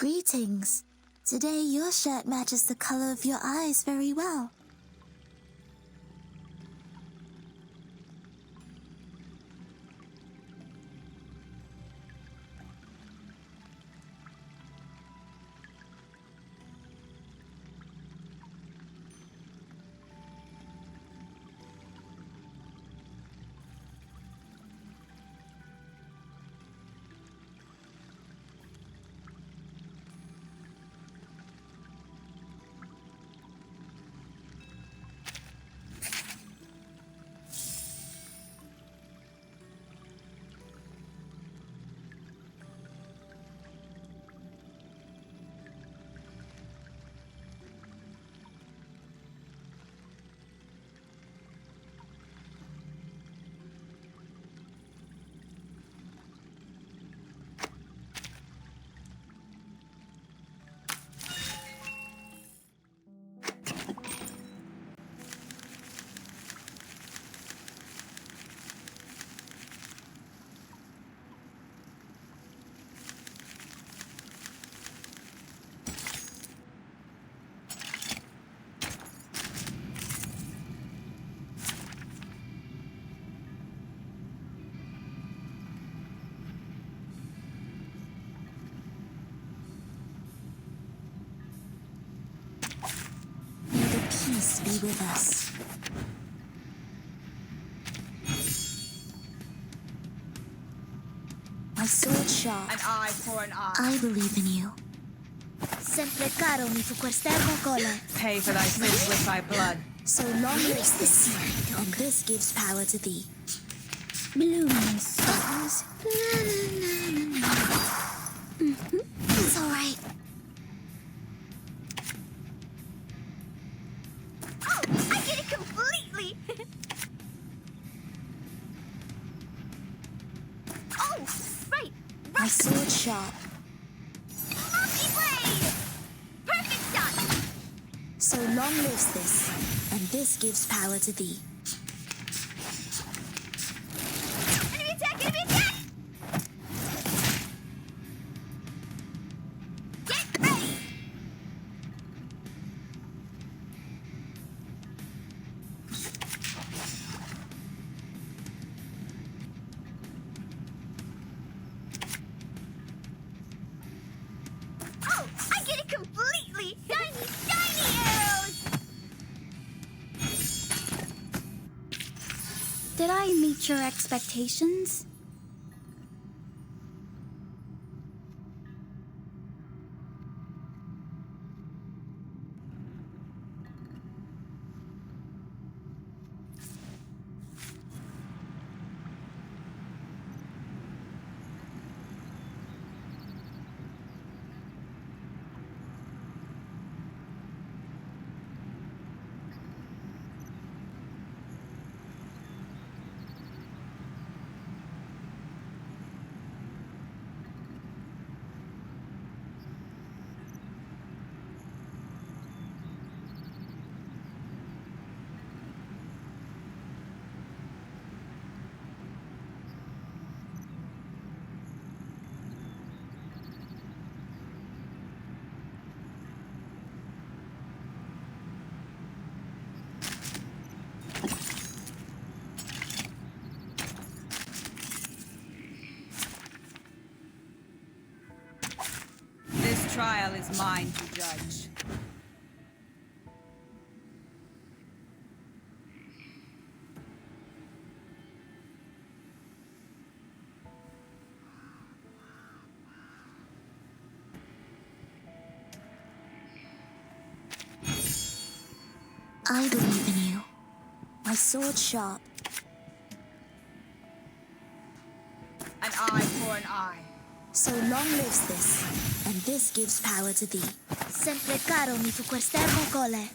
Greetings. Today your shirt matches the color of your eyes very well. Peace be with us. My sword sharp. An eye for an eye. I believe in you. Sempre caro mi fu quest'erbo cole. Pay for thy sins with thy blood. So long lives this, and this gives power to thee. Blooming stars. It's all right. Oh, I get it completely. Oh, right. My sword sharp. Multi-blade. Perfect shot. So long lives this, and this gives power to thee. Enemy attack! Enemy attack! Get ready. Oh, I get it completely! Shiny, shiny arrows! Did I meet your expectations? This trial is mine to judge. I believe in you. My sword sharp. An eye for an eye. So long lives this, and this gives power to thee. Sempre caro mi fu quest'erbo cole.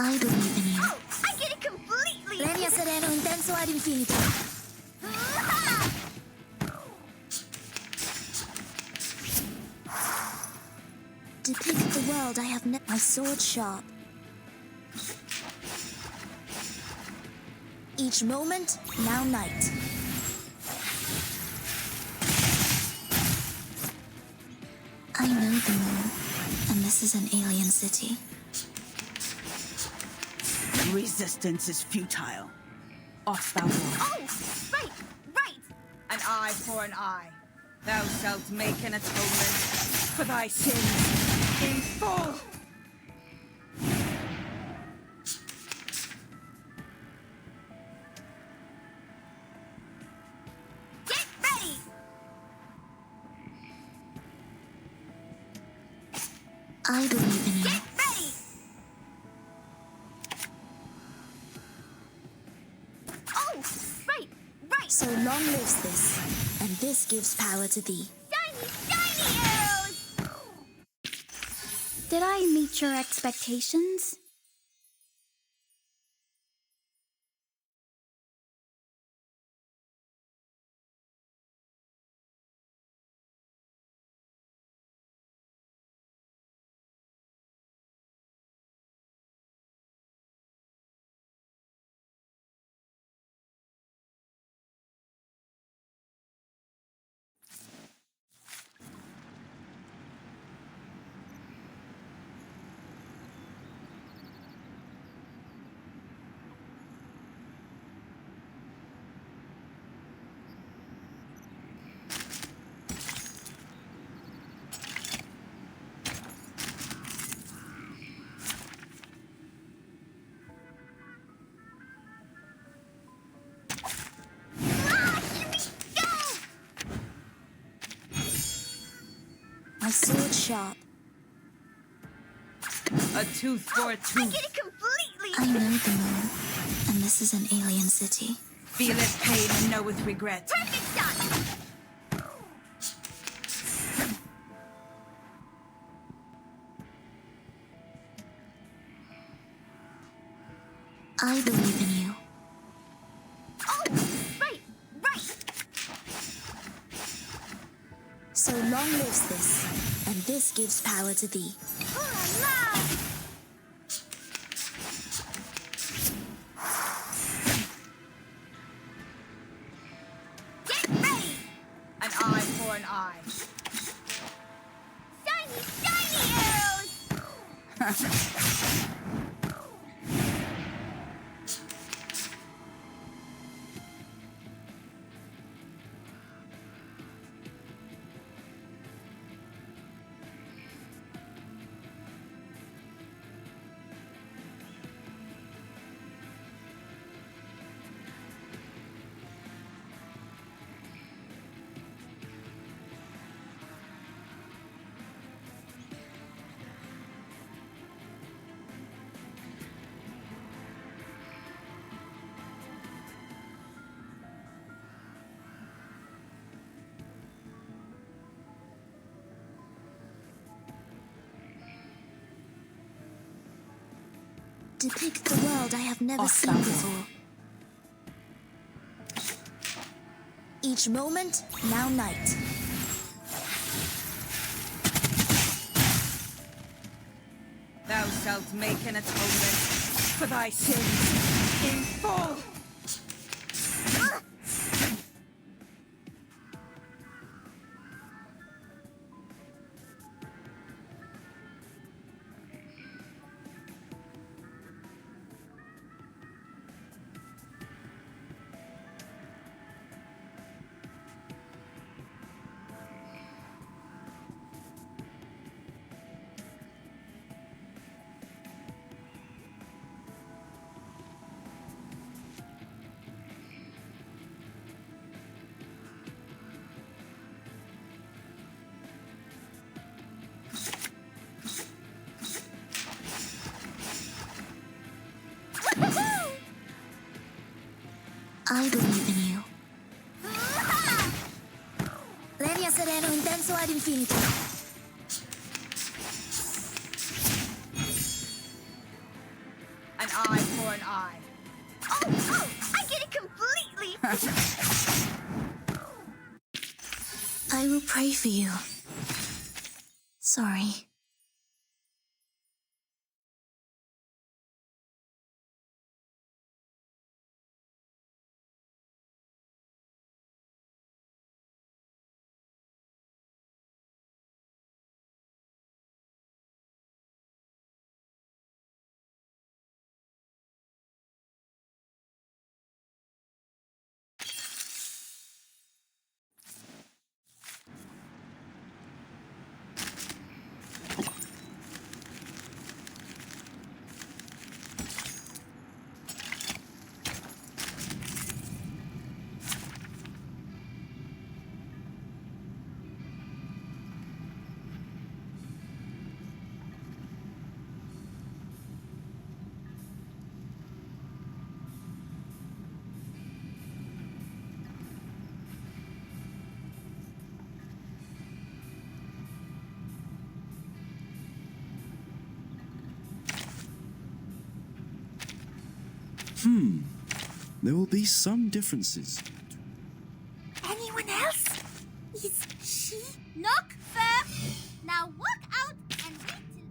I believe in you. Oh, I get it completely! Legna sereno intenso ad infinito. Depict the world I have my sword sharp. Each moment, now night. I know the moon, and this is an alien city. Resistance is futile. Off thou will. Oh, right, right. An eye for an eye. Thou shalt make an atonement for thy sins in full. Get ready. I believe in you. Get ready. Oh, right, right. So long lives this, and this gives power to thee. Shiny, shiny arrows. Did I meet your expectations? Ah, here we go. My sword sharp. A tooth for a I tooth. get it completely. I know the moon, and this is an alien city. Feeleth pain and knoweth regret. Perfect shot. I believe in you. Oh, right, right. So long lives this, and this gives power to thee. Ooh la la. Get ready. An eye for an eye. Shiny, shiny arrows. Depict the world I have never Off seen thou before. Each moment, now night. Thou shalt make an atonement for thy sins in full. I believe in you. Legna sereno intenso ad infinito. An eye for an eye. Oh, I get it completely. I will pray for you. Sorry. There will be some differences. Anyone else? Is she? Knock first. Now walk out and wait till...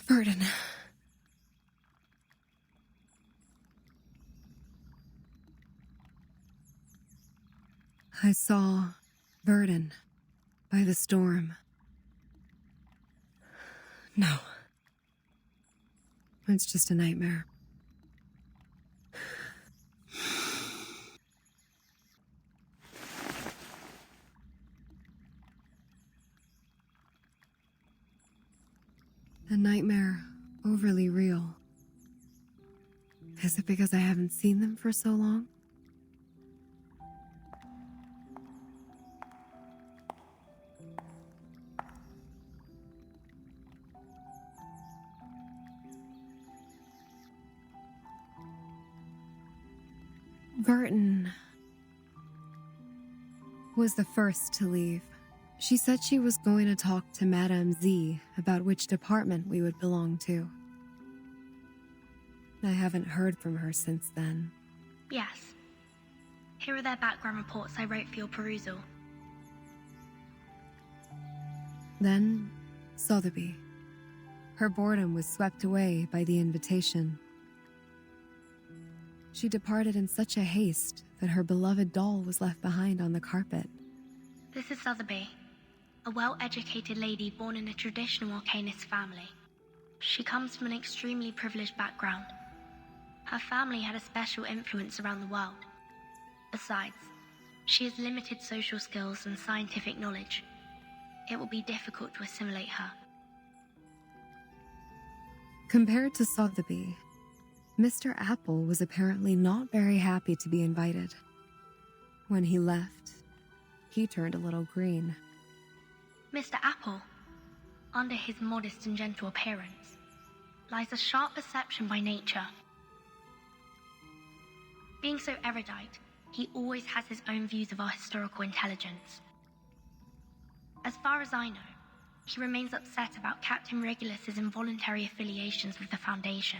Burden. I saw Burden by the storm. No. It's just a nightmare. A nightmare overly real. Is it because I haven't seen them for so long? Burton was the first to leave. She said she was going to talk to Madame Z about which department we would belong to. I haven't heard from her since then. Yes. Here are their background reports I wrote for your perusal. Then, Sotheby. Her boredom was swept away by the invitation. She departed in such a haste that her beloved doll was left behind on the carpet. This is Sotheby, a well-educated lady born in a traditional Arcanist family. She comes from an extremely privileged background. Her family had a special influence around the world. Besides, she has limited social skills and scientific knowledge. It will be difficult to assimilate her. Compared to Sotheby, Mr. Apple was apparently not very happy to be invited. When he left, he turned a little green. Mr. Apple, under his modest and gentle appearance, lies a sharp perception by nature. Being so erudite, he always has his own views of our historical intelligence. As far as I know, he remains upset about Captain Regulus's involuntary affiliations with the Foundation.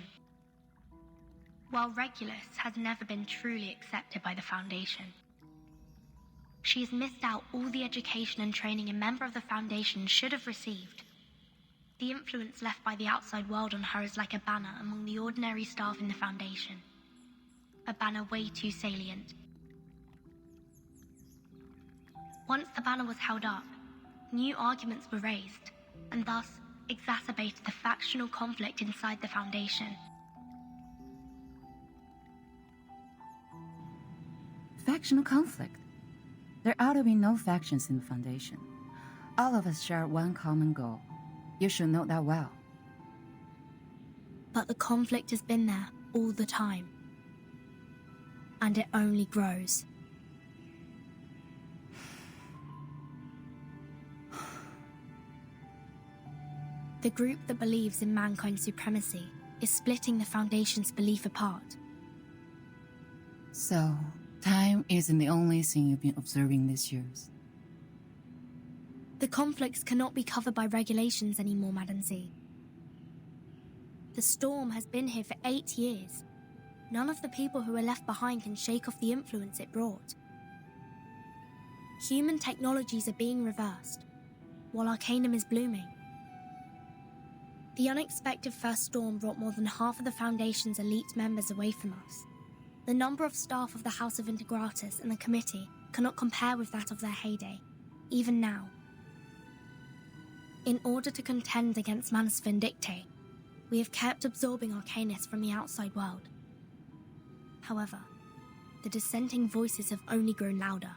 While Regulus has never been truly accepted by the Foundation, she has missed out all the education and training a member of the Foundation should have received. The influence left by the outside world on her is like a banner among the ordinary staff in the Foundation. A banner way too salient. Once the banner was held up, new arguments were raised, and thus exacerbated the factional conflict inside the Foundation. Factional conflict? There ought to be no factions in the Foundation. All of us share one common goal. You should know that well. But the conflict has been there all the time. And it only grows. The group that believes in mankind's supremacy is splitting the Foundation's belief apart. So, time isn't the only thing you've been observing these years. The conflicts cannot be covered by regulations anymore, Madam Z. The storm has been here for 8 years. None of the people who are left behind can shake off the influence it brought. Human technologies are being reversed, while Arcanum is blooming. The unexpected first storm brought more than half of the Foundation's elite members away from us. The number of staff of the House of Integratus and the committee cannot compare with that of their heyday, even now. In order to contend against Manus Vindictae, we have kept absorbing Arcanus from the outside world. However, the dissenting voices have only grown louder.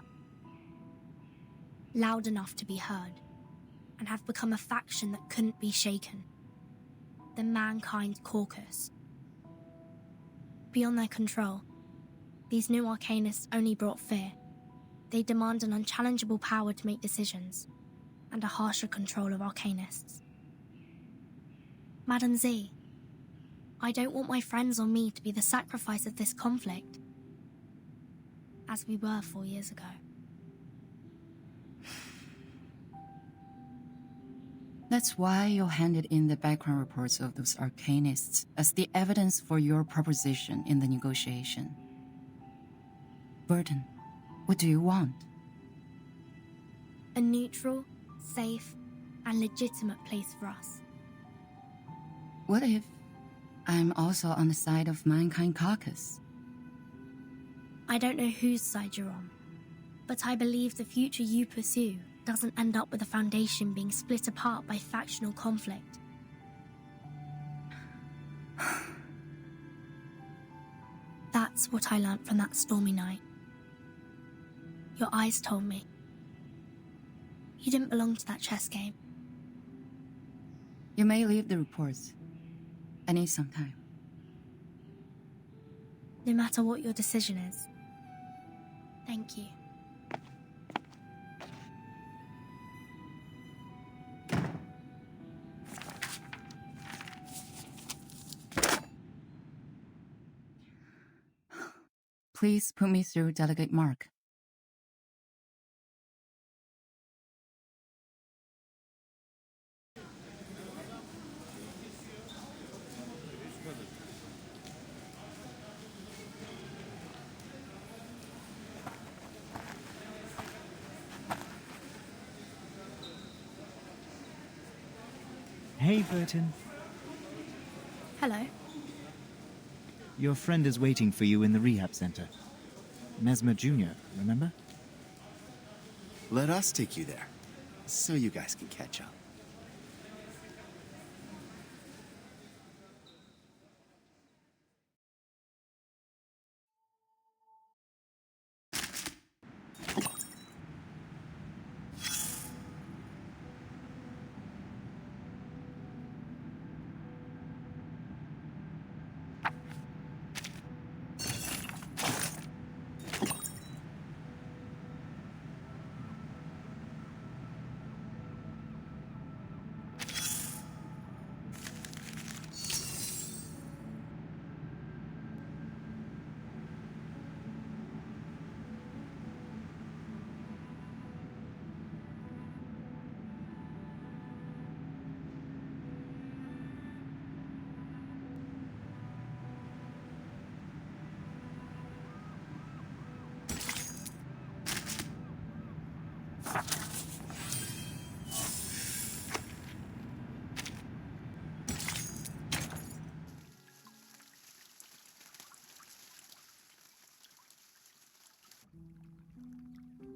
Loud enough to be heard, and have become a faction that couldn't be shaken. The Mankind Caucus. Beyond their control, these new Arcanists only brought fear. They demand an unchallengeable power to make decisions, and a harsher control of Arcanists. Madam Z, I don't want my friends or me to be the sacrifice of this conflict, as we were 4 years ago. That's why you handed in the background reports of those Arcanists as the evidence for your proposition in the negotiation. Burton, what do you want? A neutral, safe, and legitimate place for us. What if I'm also on the side of Mankind Caucus? I don't know whose side you're on, but I believe the future you pursue doesn't end up with the Foundation being split apart by factional conflict. That's what I learnt from that stormy night. Your eyes told me. You didn't belong to that chess game. You may leave the reports. I need some time. No matter what your decision is. Thank you. Please put me through Delegate Mark. Hey, Burton. Hello. Your friend is waiting for you in the rehab center. Mesmer Jr., remember? Let us take you there, so you guys can catch up.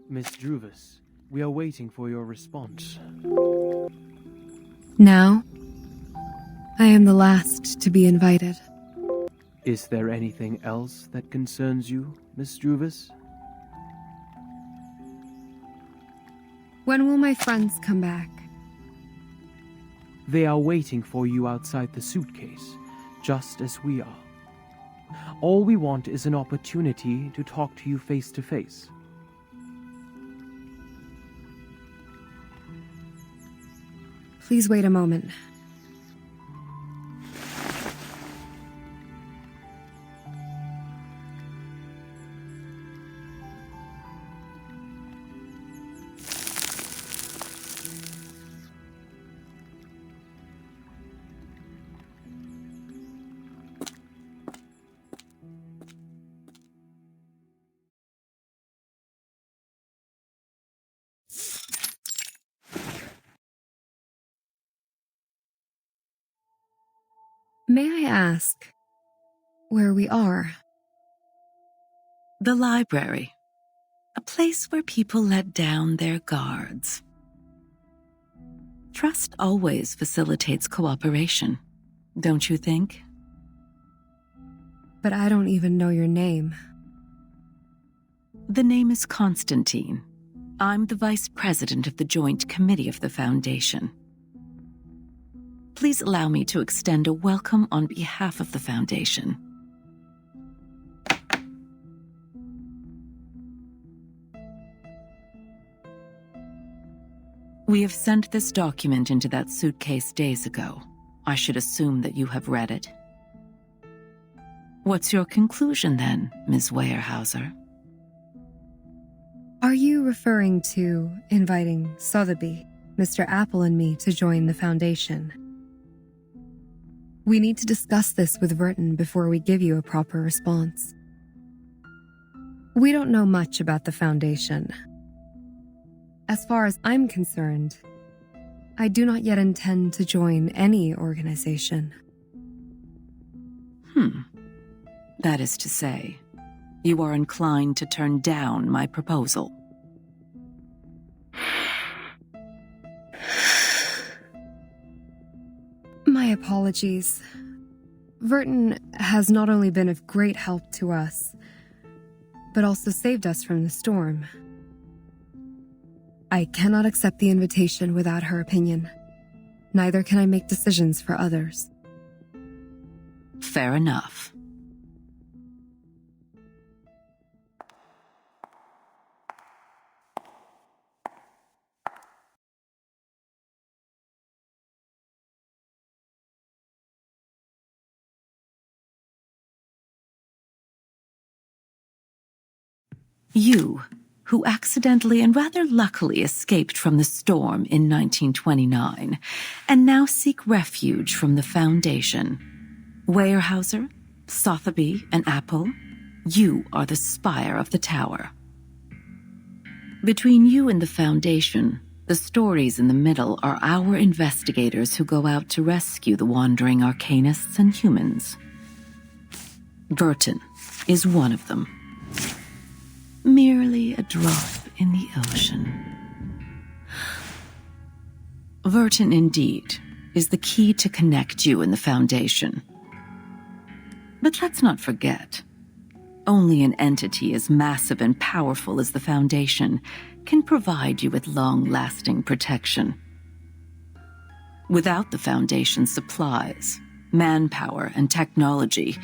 Miss Druvus, We are waiting for your response. Now, I am the last to be invited. Is there anything else that concerns you, Miss Juvis? When will my friends come back? They are waiting for you outside the suitcase, just as we are. All we want is an opportunity to talk to you face to face. Please wait a moment. May I ask where we are? The library. A place where people let down their guards. Trust always facilitates cooperation, don't you think? But I don't even know your name. The name is Constantine. I'm the vice president of the Joint Committee of the Foundation. Please allow me to extend a welcome on behalf of the Foundation. We have sent this document into that suitcase days ago. I should assume that you have read it. What's your conclusion then, Ms. Weyerhaeuser? Are you referring to inviting Sotheby, Mr. Apple, and me to join the Foundation? We need to discuss this with Verton before we give you a proper response. We don't know much about the Foundation. As far as I'm concerned, I do not yet intend to join any organization. That is to say, you are inclined to turn down my proposal. My apologies. Verton has not only been of great help to us, but also saved us from the storm. I cannot accept the invitation without her opinion. Neither can I make decisions for others. Fair enough. You, who accidentally and rather luckily escaped from the storm in 1929, and now seek refuge from the Foundation. Weyerhaeuser, Sotheby, and Apple, you are the spire of the tower. Between you and the Foundation, the stories in the middle are our investigators who go out to rescue the wandering arcanists and humans. Verton is one of them. Merely a drop in the ocean. Verton, indeed, is the key to connect you and the Foundation. But let's not forget, only an entity as massive and powerful as the Foundation can provide you with long-lasting protection. Without the Foundation's supplies, manpower, and technology,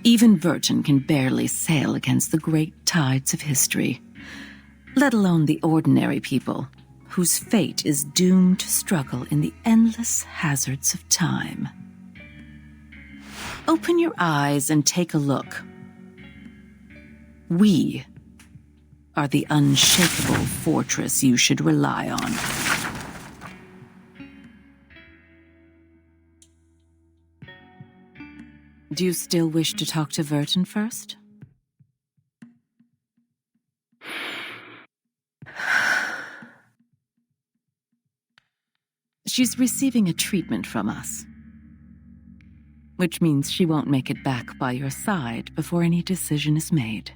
even Verton can barely sail against the great tides of history, let alone the ordinary people, whose fate is doomed to struggle in the endless hazards of time. Open your eyes and take a look. We are the unshakable fortress you should rely on. Do you still wish to talk to Verton first? She's receiving a treatment from us, which means she won't make it back by your side before any decision is made.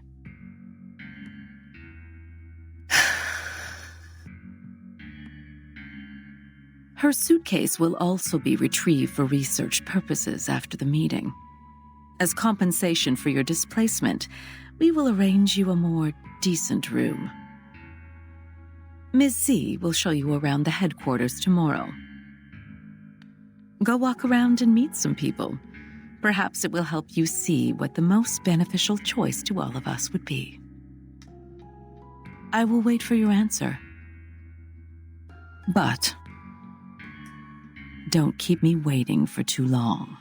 Her suitcase will also be retrieved for research purposes after the meeting. As compensation for your displacement, we will arrange you a more decent room. Ms. Z will show you around the headquarters tomorrow. Go walk around and meet some people. Perhaps it will help you see what the most beneficial choice to all of us would be. I will wait for your answer. But don't keep me waiting for too long.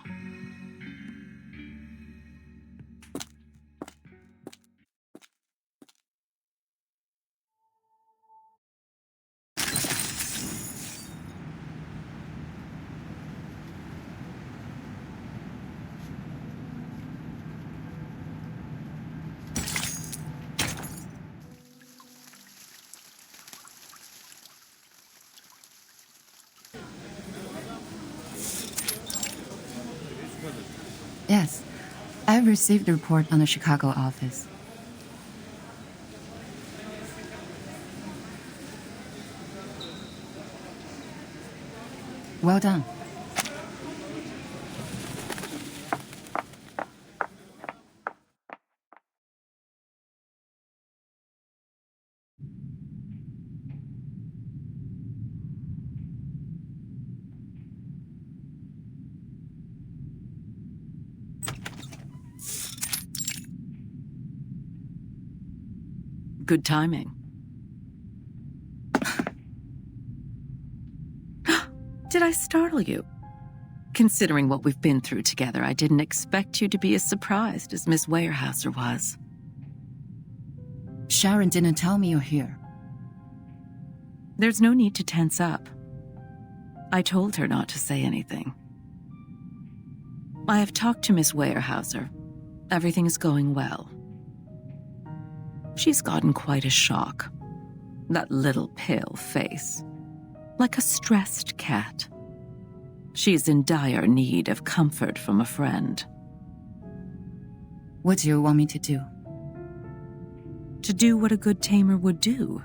Yes, I've received a report on the Chicago office. Well done. Good timing. Did I startle you? Considering what we've been through together, I didn't expect you to be as surprised as Miss Weyerhaeuser was. Sharon didn't tell me you're here. There's no need to tense up. I told her not to say anything. I have talked to Miss Weyerhaeuser. Everything is going well. She's gotten quite a shock. That little pale face. Like a stressed cat. She's in dire need of comfort from a friend. What do you want me to do? To do what a good tamer would do.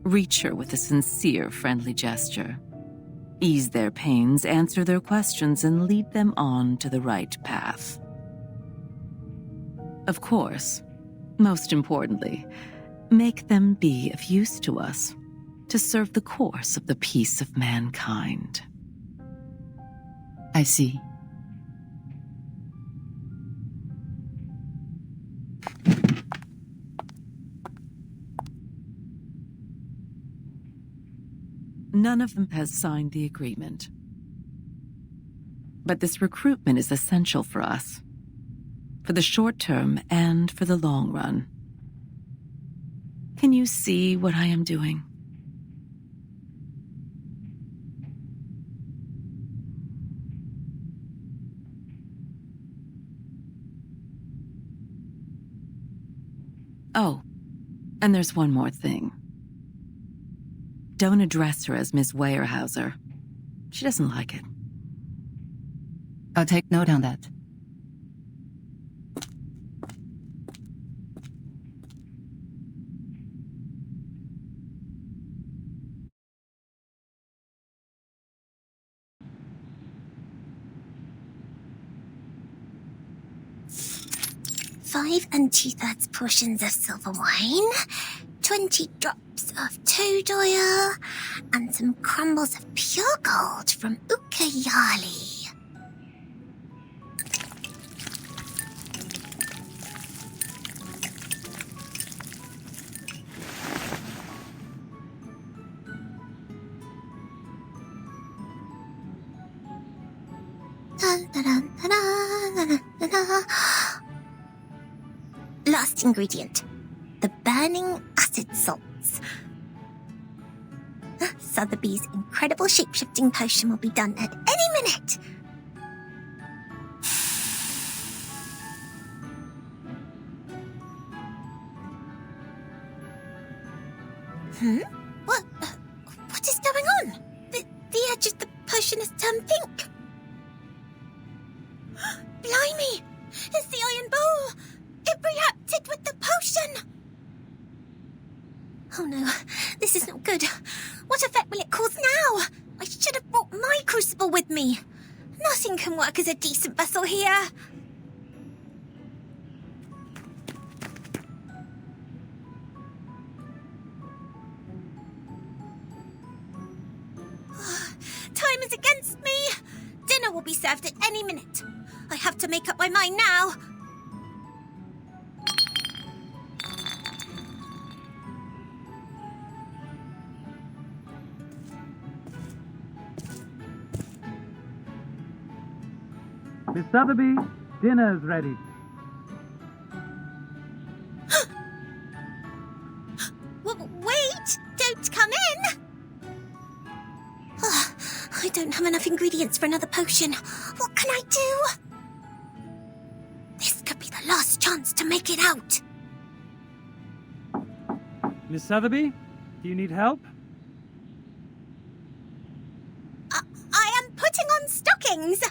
Reach her with a sincere, friendly gesture. Ease their pains, answer their questions, and lead them on to the right path. Of course, most importantly, make them be of use to us, to serve the course of the peace of mankind. I see. None of them has signed the agreement. But this recruitment is essential for us. For the short term and for the long run. Can you see what I am doing? Oh, and there's one more thing. Don't address her as Miss Weyerhaeuser. She doesn't like it. I'll take note on that. Five and 2/3 portions of silver wine, 20 drops of toad oil, and some crumbles of pure gold from Ucayali. Last ingredient, the burning acid salts. Sotheby's incredible shape-shifting potion will be done at any minute. What is going on? The edge of the potion has turned pink. Blimey! It's the iron bowl! It reacted with the potion! Oh no, this is not good. What effect will it cause now? I should have with me. Nothing can work as a decent vessel here. Time is against me. Dinner will be served at any minute. I have to make up my mind now. Miss Sotheby, dinner's ready. Wait! Don't come in! I don't have enough ingredients for another potion. What can I do? This could be the last chance to make it out. Miss Sotheby, do you need help? I am putting on stockings.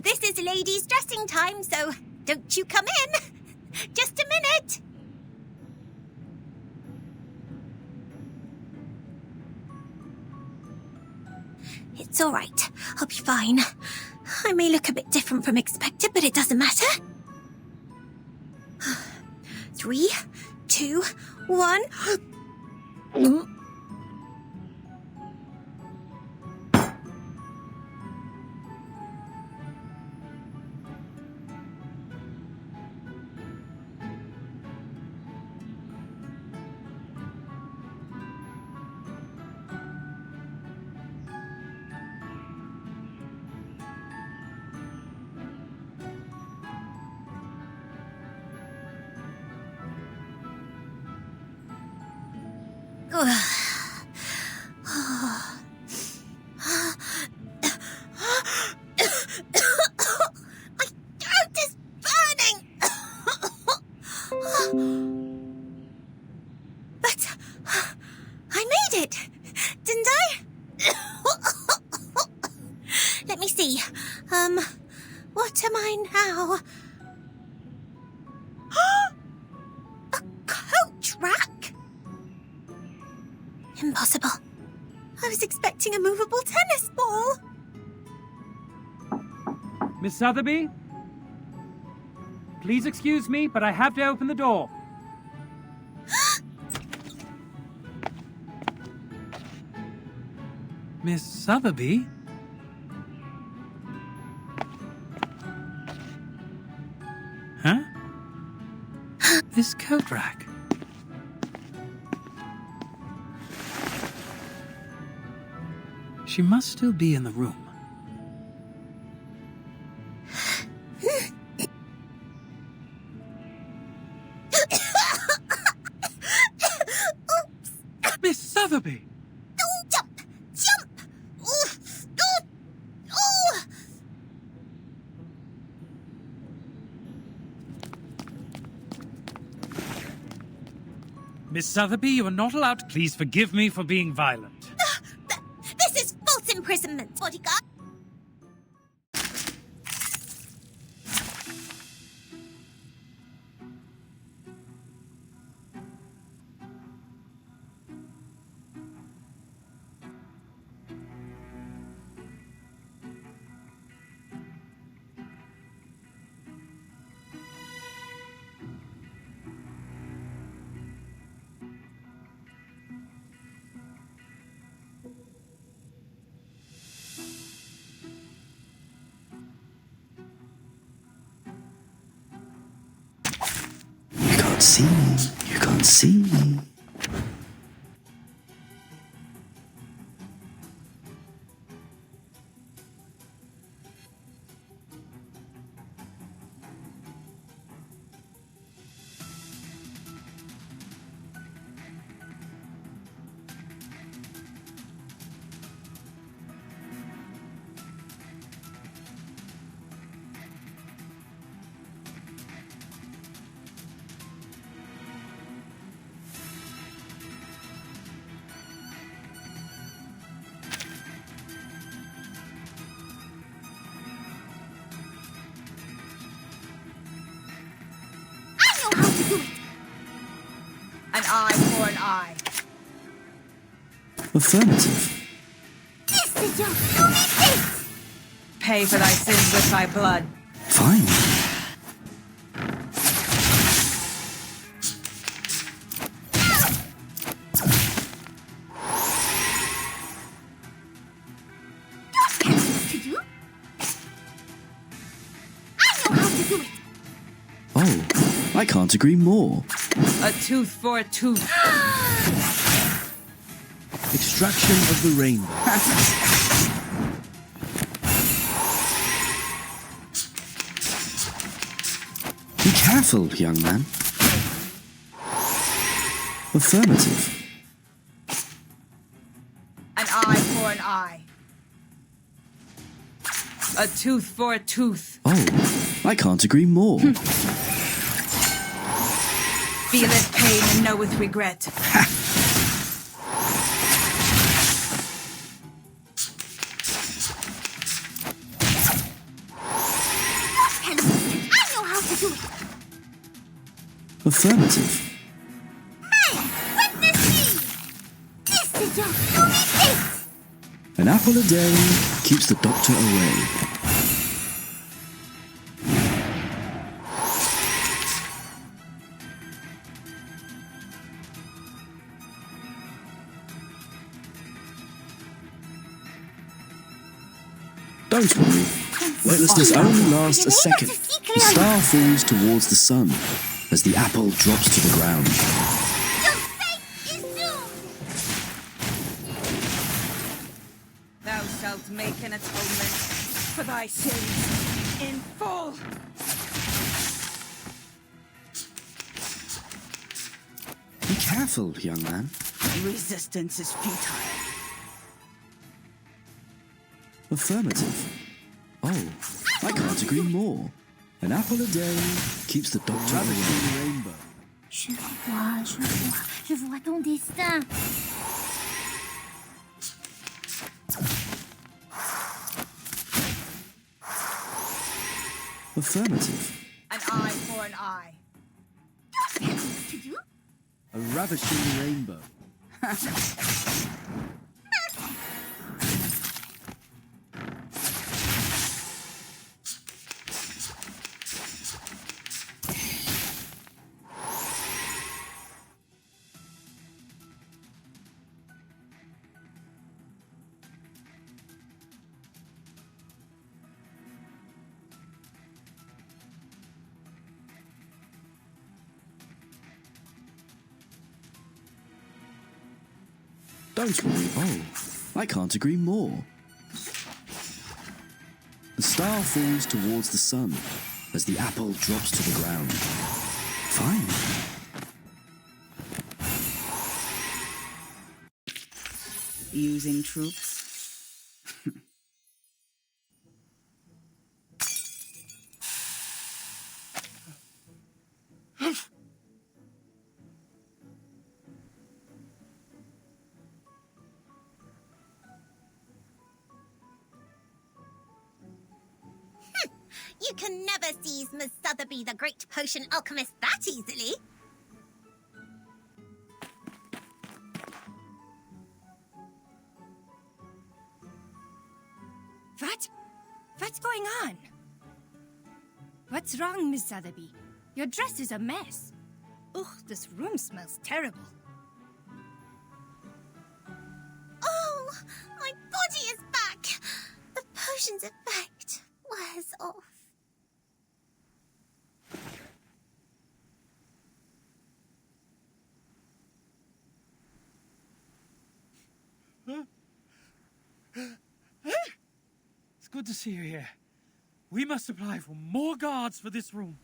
This is ladies' dressing time, so don't you come in. Just a minute. It's all right. I'll be fine. I may look a bit different from expected, but it doesn't matter. 3, 2, 1. My throat is burning. But I made it, didn't I? Let me see. What am I now? A coach rack? Impossible. I was expecting a movable tennis ball. Miss Sotheby? Please excuse me, but I have to open the door. Miss Sotheby? Huh? This coat rack. She must still be in the room. Miss Sotheby! Oh, jump! Jump! Oh, oh, oh. Miss Sotheby, you are not allowed to... Please forgive me for being violent. This is false imprisonment, bodyguard. You can't see me. You can't see me. An eye for an eye. Affirmative. This is your only fate! pay for thy sins with thy blood. Fine. Oh, I can't agree more. A tooth for a tooth. Extraction of the rainbow. Be careful, young man. Affirmative. An eye for an eye. A tooth for a tooth. Oh, I can't agree more. Feeleth pain and knoweth regret. I know how to do it. Affirmative. Hey, witness me! This is your movie fix! An apple a day keeps the doctor away. Don't worry. Weightlessness only lasts a second. The star falls towards the sun as the apple drops to the ground. Your fate is doomed! Thou shalt make an atonement for thy sins in full. Be careful, young man. Resistance is futile. Affirmative. Oh, I can't agree more. An apple a day keeps the doctor away. Rainbow. Je vois ton destin. Affirmative. An eye for an eye. To do? A ravishing rainbow. Don't worry. Oh, I can't agree more. The star falls towards the sun as the apple drops to the ground. Fine. Using troops. You can never seize Miss Sotheby, the great potion alchemist, that easily. What? What's going on? What's wrong, Miss Sotheby? Your dress is a mess. Ugh, this room smells terrible. Oh, my body is back. The potion's effect wears off. It's good to see you here. We must apply for more guards for this room.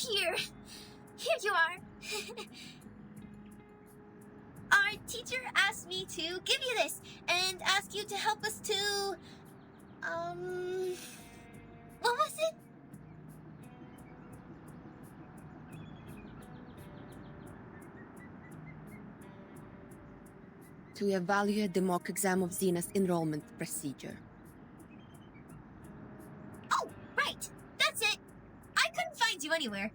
Here you are. Our teacher asked me to give you this and ask you to help us to, what was it? To evaluate the mock exam of Xena's enrollment procedure. Oh, right. That's it. I couldn't find you anywhere.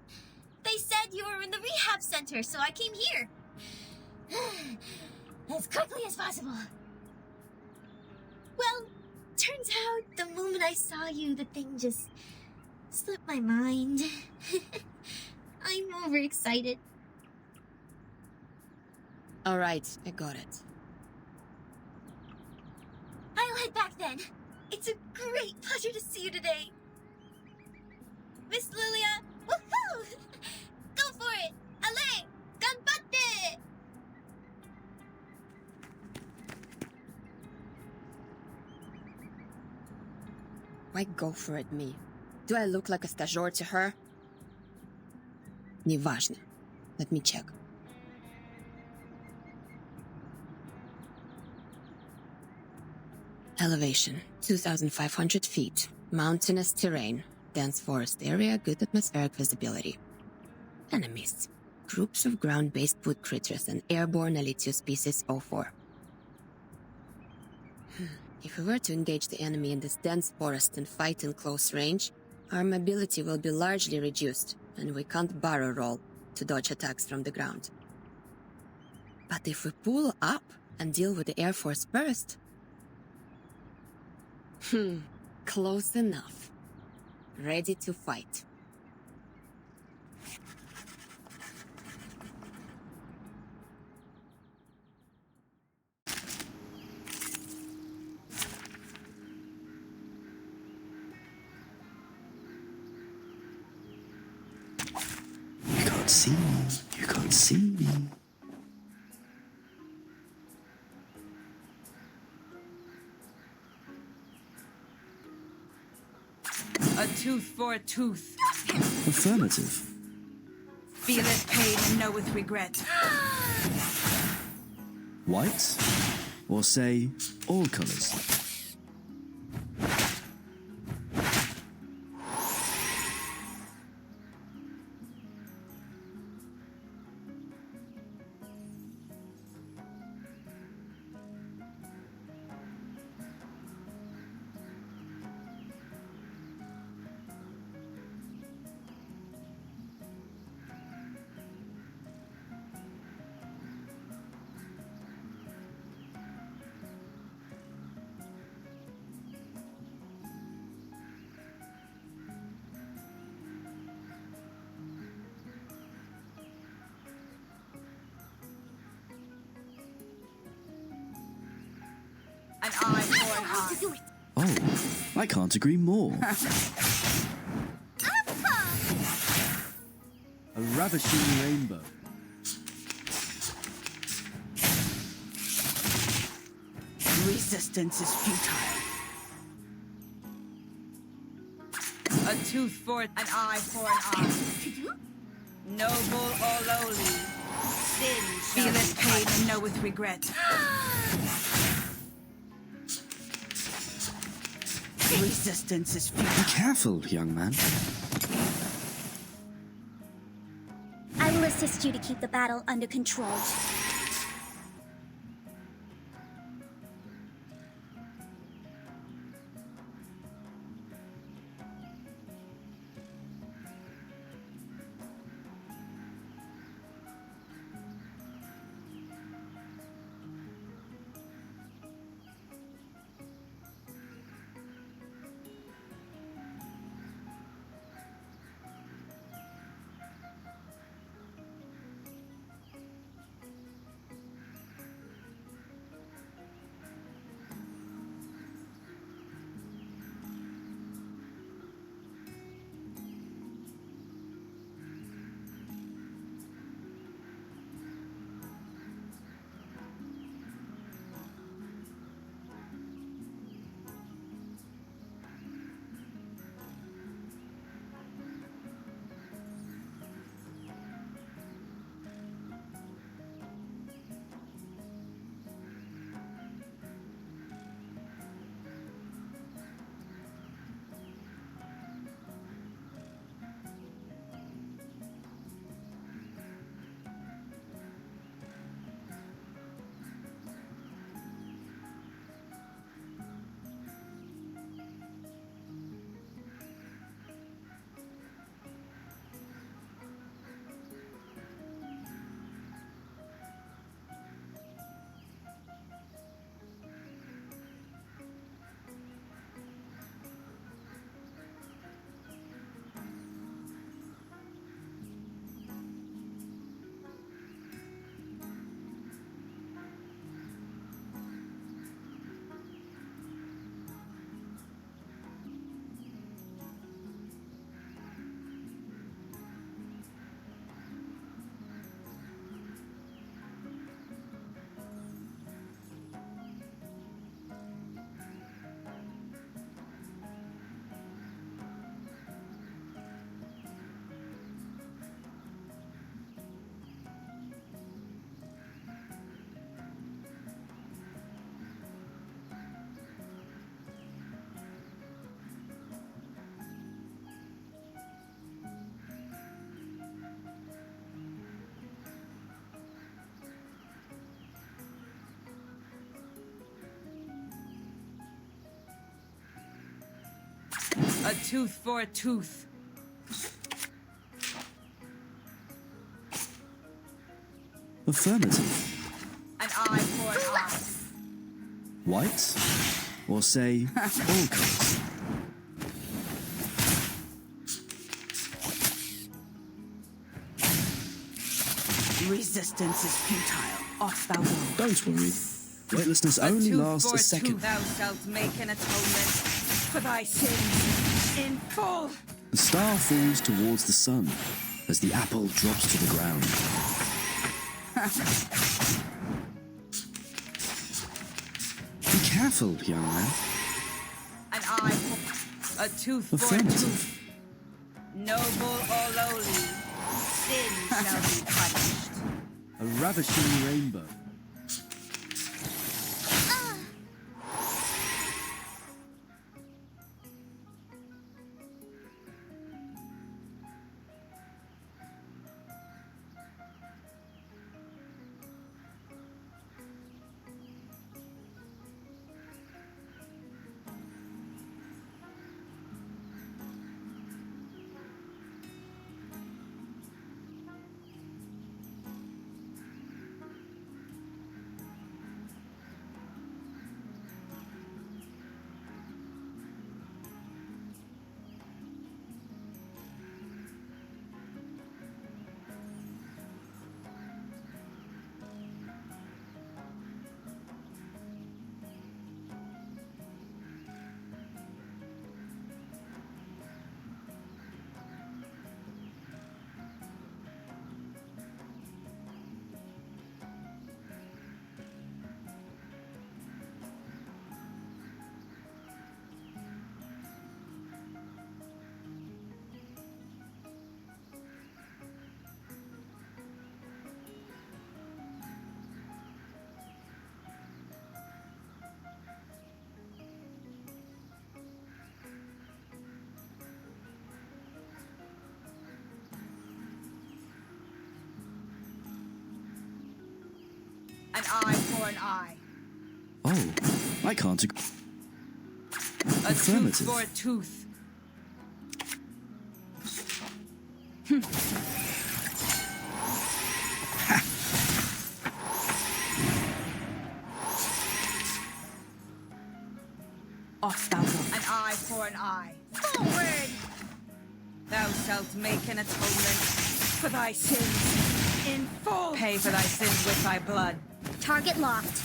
They said you were in the rehab center, so I came here. As quickly as possible. Well, turns out the moment I saw you, the thing just slipped my mind. I'm overexcited. All right, I got it. I'll head back then. It's a great pleasure to see you today. Miss Lilia, woohoo! Go for it! Ale! Ganbatte! Why go for it, me? Do I look like a stagiaire to her? Неважно. Let me check. Elevation, 2,500 feet. Mountainous terrain. Dense forest area, good atmospheric visibility. Enemies. Groups of ground-based wood critters and airborne Elitio species 04. If we were to engage the enemy in this dense forest and fight in close range, our mobility will be largely reduced, and we can't barrel roll to dodge attacks from the ground. But if we pull up and deal with the Air Force first... close enough. Ready to fight. You can't see me. You can't see me. A tooth for a tooth. Affirmative. Feeleth pain and knoweth regret. White? Or say, all colors? An eye for an eye. Oh, I can't agree more. A ravishing rainbow. Resistance is futile. A tooth for an eye for an eye. Noble or lowly, sin feeleth pain and knoweth regret. Resistance is futile. Be careful, young man. I will assist you to keep the battle under control. A tooth for a tooth. Affirmative. An eye for an eye. White? Or say, all colors? Resistance is futile. Off thou go. Don't worry. Weightlessness only lasts a second. Thou shalt make an atonement for thy sins in full. The star falls towards the sun as the apple drops to the ground. Be careful, young man. An eye for a tooth for a Affirmative. tooth. Noble or lowly, sin shall be punished. A ravishing rainbow. An eye for an eye. Oh, I can't A Affirmative. tooth for a tooth. Off thou go. An eye for an eye. Forward! Thou shalt make an atonement for thy sins in full. Pay for thy sins with thy blood. Target locked.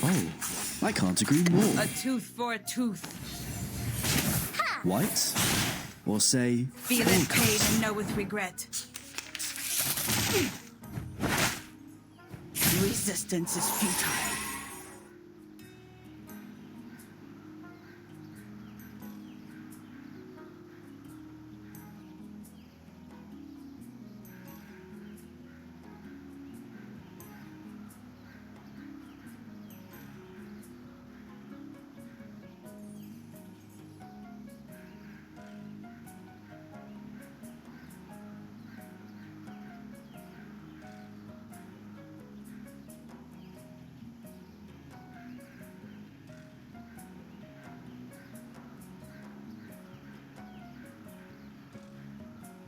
Oh, I can't agree more. A tooth for a tooth. White? Or say, all Feeleth pain colors? and knoweth regret. Resistance is futile.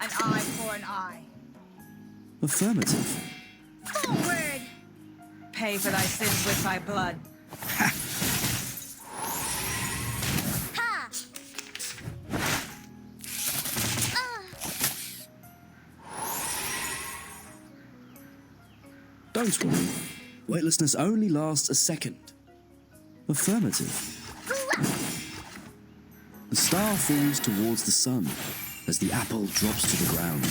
An eye for an eye. Affirmative. Forward! Pay for thy sins with thy blood. Ha! Don't worry. Weightlessness only lasts a second. Affirmative. The star falls towards the sun as the apple drops to the ground.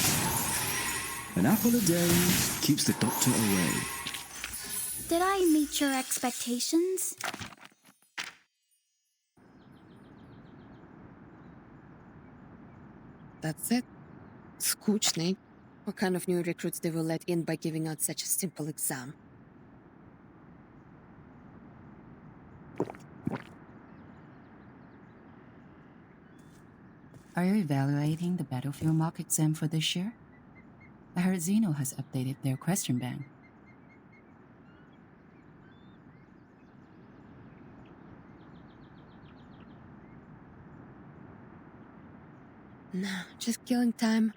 An apple a day keeps the doctor away. Did I meet your expectations? That's it. Скучный. What kind of new recruits they will let in by giving out such a simple exam? Are you evaluating the battlefield mock exam for this year? I heard Xeno has updated their question bank. No, just killing time.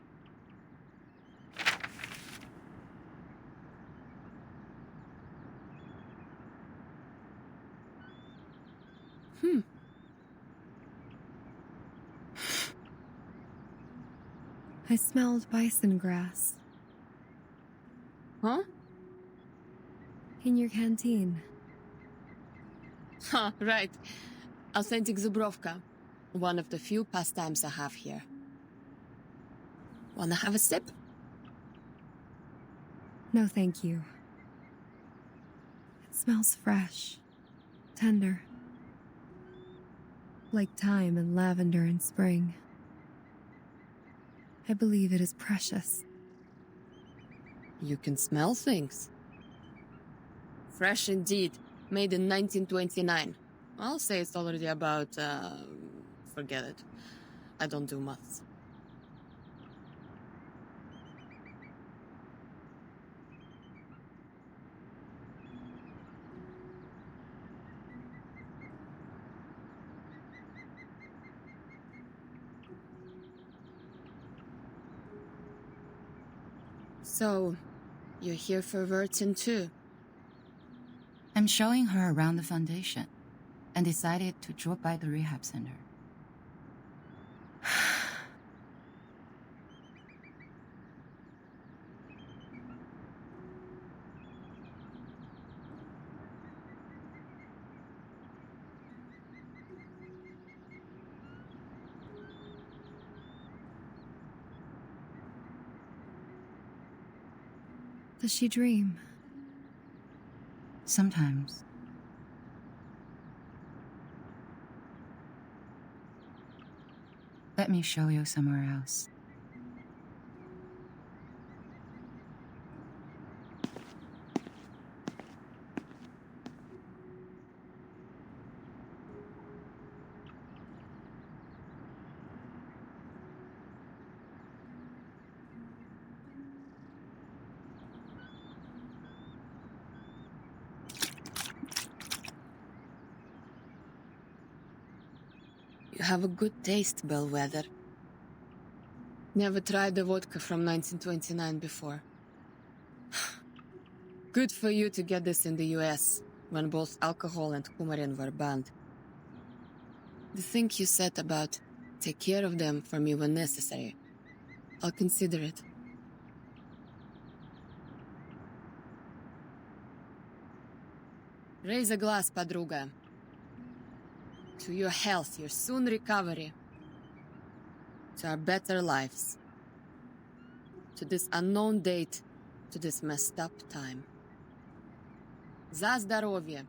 I smelled bison grass. Huh? In your canteen. Huh, right. Authentic Zubrovka. One of the few pastimes I have here. Wanna have a sip? No, thank you. It smells fresh, tender. Like thyme and lavender in spring. I believe it is precious. You can smell things. Fresh indeed. Made in 1929. I'll say it's already about, forget it. I don't do maths. So, you're here for Vertin too? I'm showing her around the Foundation and decided to drop by the rehab center. Does she dream? Sometimes. Let me show you somewhere else. You have a good taste, Bellwether. Never tried the vodka from 1929 before. Good for you to get this in the US, when both alcohol and coumarin were banned. The thing you said about take care of them for me when necessary, I'll consider it. Raise a glass, подруга. To your health, your soon recovery. To our better lives. To this unknown date, to this messed up time. За здоровье!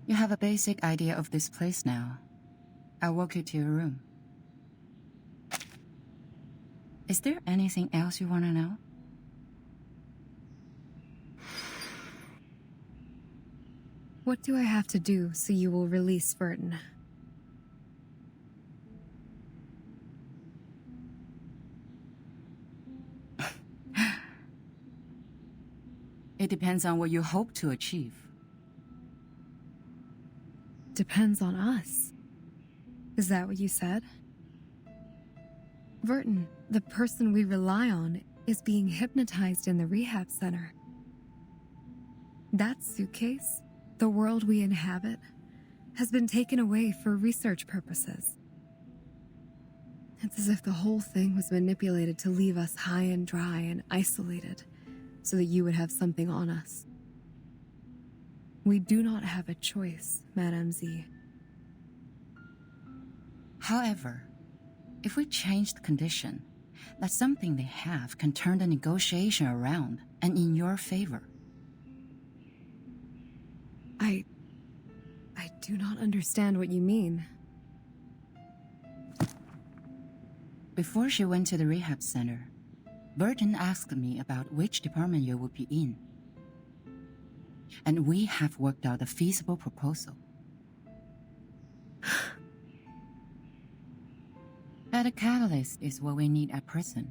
You have a basic idea of this place now. I'll walk you to your room. Is there anything else you want to know? What do I have to do so you will release Vertin? It depends on what you hope to achieve. Depends on us. Is that what you said? Vertin, the person we rely on, is being hypnotized in the rehab center. That suitcase, the world we inhabit, has been taken away for research purposes. It's as if the whole thing was manipulated to leave us high and dry and isolated, so that you would have something on us. We do not have a choice, Madame Z. However, if we change the condition, that something they have can turn the negotiation around and in your favor. I do not understand what you mean. Before she went to the rehab center, Virgin asked me about which department you would be in. And we have worked out a feasible proposal. But a catalyst is what we need at present.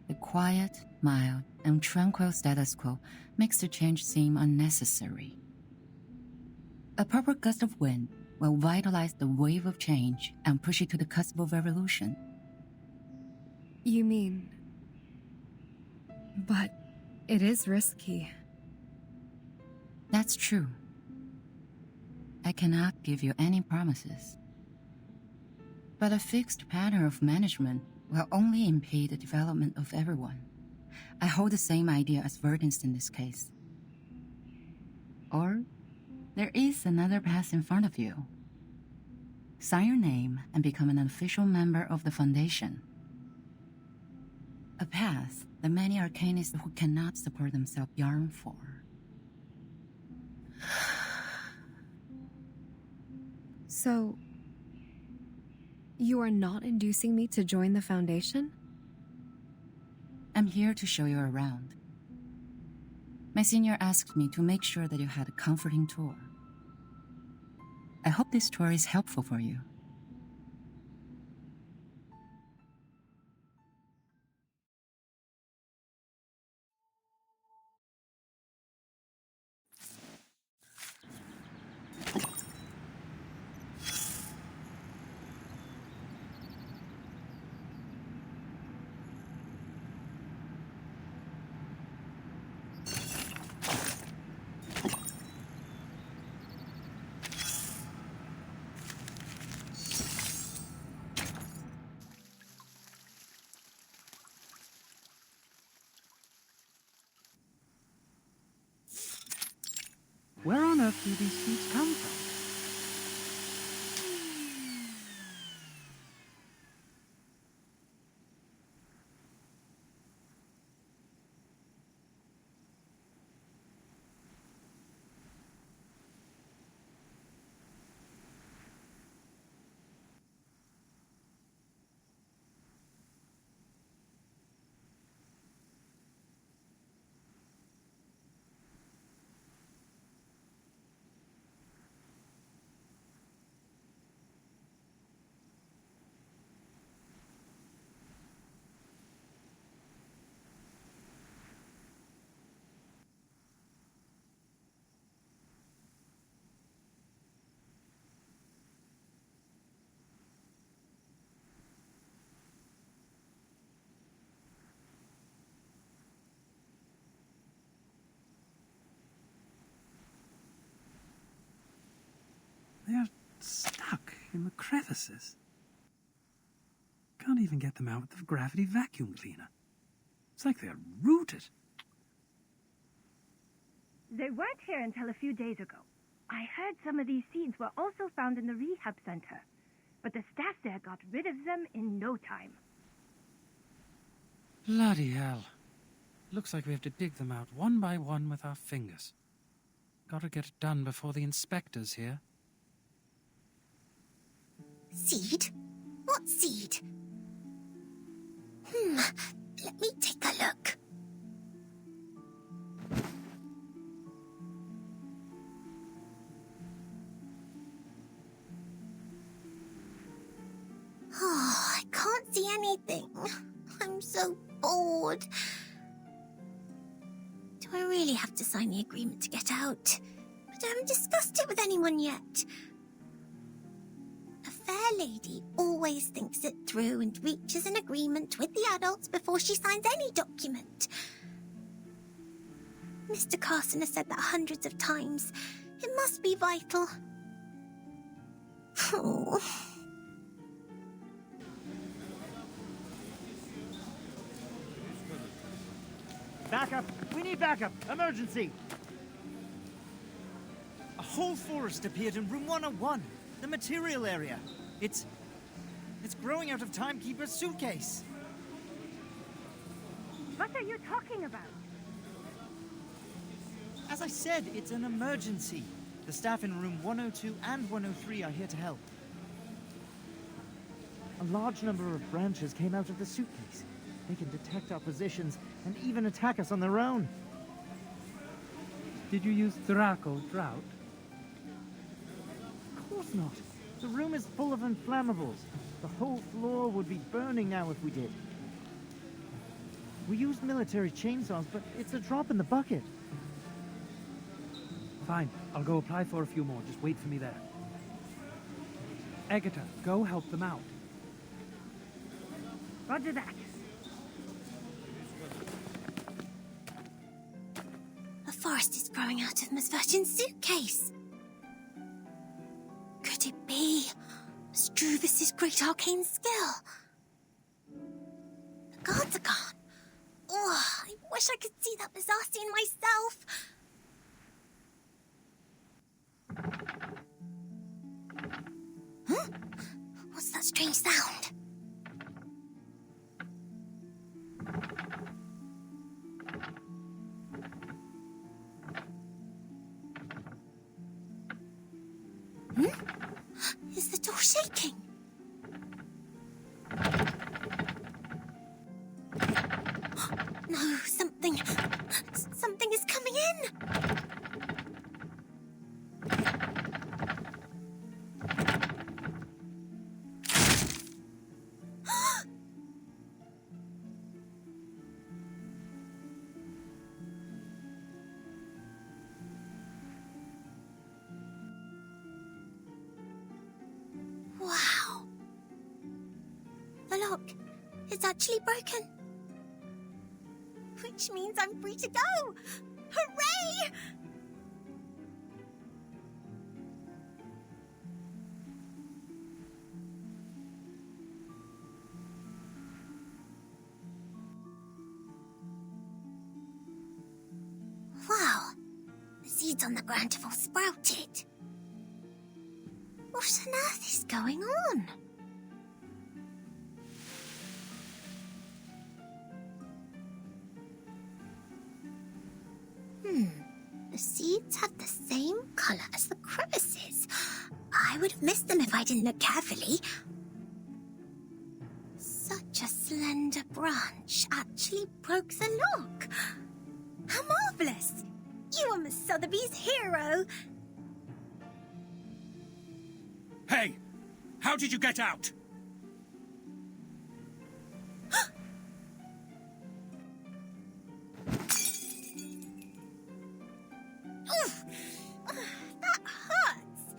The quiet, mild, and tranquil status quo makes the change seem unnecessary. A proper gust of wind will vitalize the wave of change and push it to the cusp of revolution. You mean... But it is risky. That's true. I cannot give you any promises. But a fixed pattern of management will only impede the development of everyone. I hold the same idea as Verdance in this case. Or, there is another path in front of you. Sign your name and become an official member of the Foundation. A path that many arcanists who cannot support themselves yearn for. So, you are not inducing me to join the Foundation? I'm here to show you around. My senior asked me to make sure that you had a comforting tour. I hope this tour is helpful for you. Where on earth do these seeds come from? They're stuck in the crevices. Can't even get them out with the gravity vacuum cleaner. It's like they're rooted. They weren't here until a few days ago. I heard some of these seeds were also found in the rehab center, but the staff there got rid of them in no time. Bloody hell. Looks like we have to dig them out one by one with our fingers. Gotta get it done before the inspector's here. Seed? What seed? Let me take a look. Oh, I can't see anything. I'm so bored. Do I really have to sign the agreement to get out? But I haven't discussed it with anyone yet. A fair lady always thinks it through and reaches an agreement with the adults before she signs any document. Mr. Carson has said that hundreds of times. It must be vital. Oh. Backup! We need backup! Emergency! A whole forest appeared in room 101, the material area. It's growing out of Timekeeper's suitcase. What are you talking about? As I said, it's an emergency. The staff in room 102 and 103 are here to help. A large number of branches came out of the suitcase. They can detect our positions and even attack us on their own. Did you use Draco Drought? Of course not. The room is full of inflammables. The whole floor would be burning now if we did. We used military chainsaws, but it's a drop in the bucket. Fine, I'll go apply for a few more. Just wait for me there. Agatha, go help them out. Roger that. A forest is growing out of Miss Virgin's suitcase. Could it be Struvis's great arcane skill? The guards are gone. Oh, I wish I could see that bizarre scene myself. Huh? What's that strange sound? Is the door shaking? No, something is coming in. Wow. The lock is actually broken. Which means I'm free to go! Hooray! Wow. The seeds on the ground have all sprouted. What on earth is going on? The seeds have the same color as the crevices. I would have missed them if I didn't look carefully. Such a slender branch actually broke the lock. How marvelous! You are Miss Sotheby's hero. Hey! How did you get out? Oof! That hurts!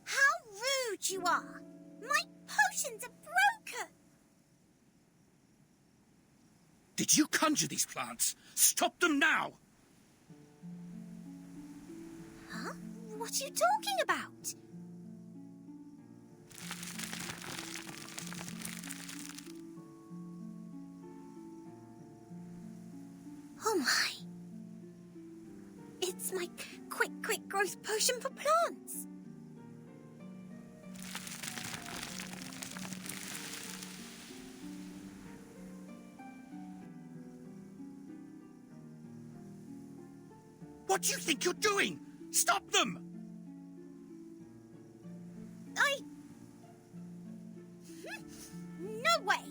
How rude you are! My potions are broken! Did you conjure these plants? Stop them now! Huh? What are you talking about? Oh my. It's my quick growth potion for plants. What do you think you're doing? Stop them! No way!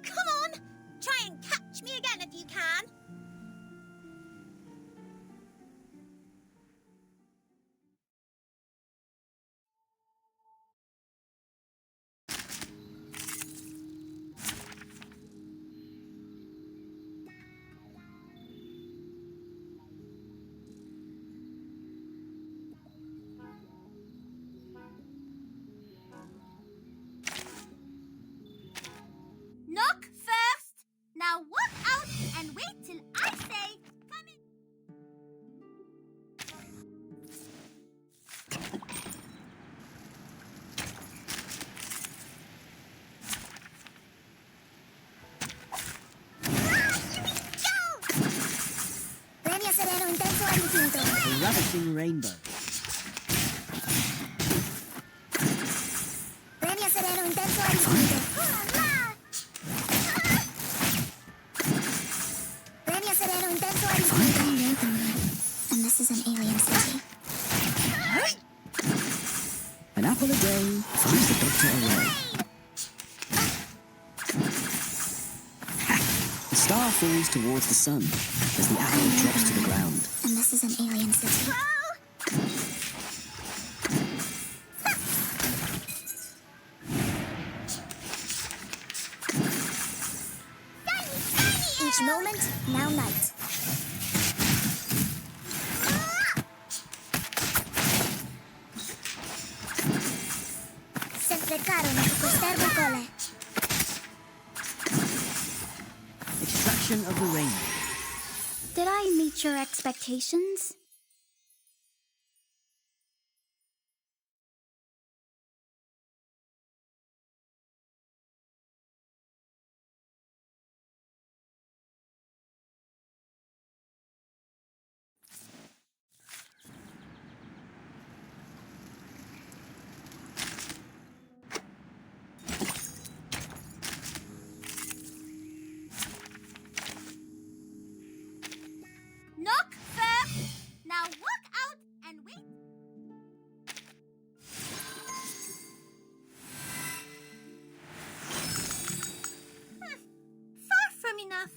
Come on! Try and catch me again if you can! Knock first! Now walk out and wait till I say, come in. A ravishing rainbow. And this is an alien city. An apple a day finds the doctor away. star falls towards the sun as the apple drops to the ground. And this is an alien city. Each moment, now night. Se acercaron a tu costervo cole. Extraction of the rain. Did I meet your expectations? Knock first. Now walk out and wait. Far from enough.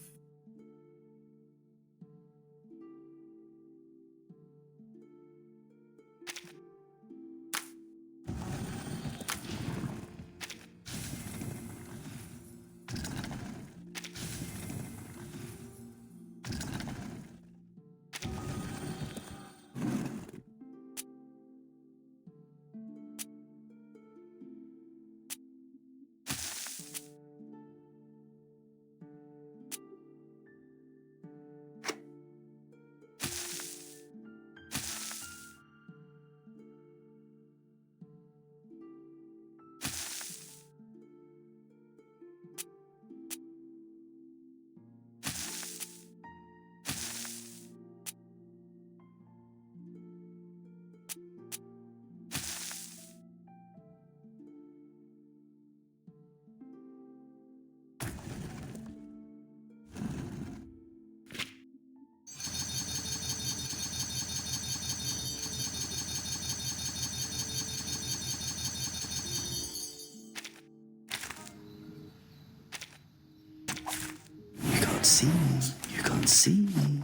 You can't see me. You can't see me.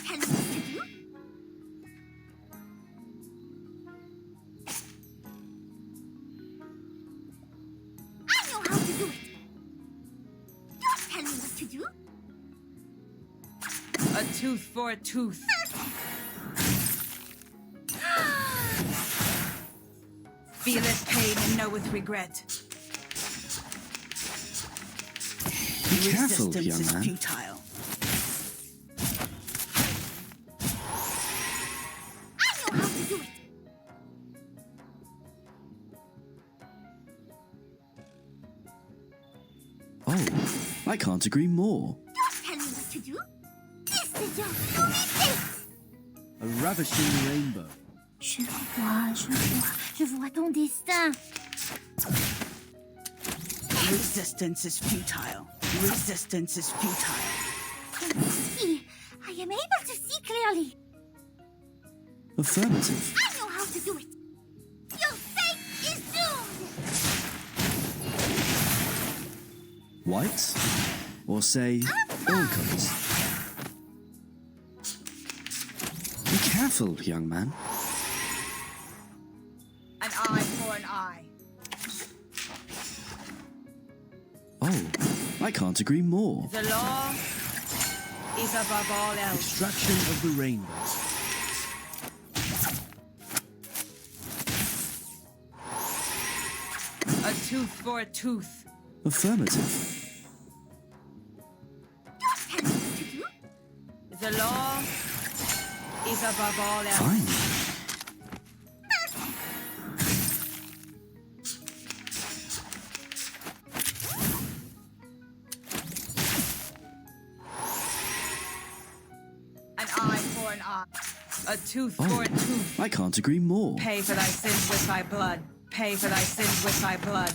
Tell me what to do. I know how to do it. Don't tell me what to do. A tooth for a tooth. Feeleth pain and knoweth regret. Be careful, Resistance young is man. futile. I know how to do it. Oh, I can't agree more. Don't tell me what to do. This is your this. A ravishing rainbow. Je vois ton destin. Resistance is futile. Resistance is futile. Can you see? I am able to see clearly. Affirmative. I know how to do it. Your fate is doomed. White? Or say, all colors? Be careful, young man. An eye for an eye. Oh, I can't agree more. The law is above all else. Extraction of the rainbow. A tooth for a tooth. Affirmative. Don't tell me what to do. The law is above all else. Fine. An eye for an eye. A tooth Oh, for a tooth. I can't agree more. Pay for thy sins with thy blood. Pay for thy sins with thy blood.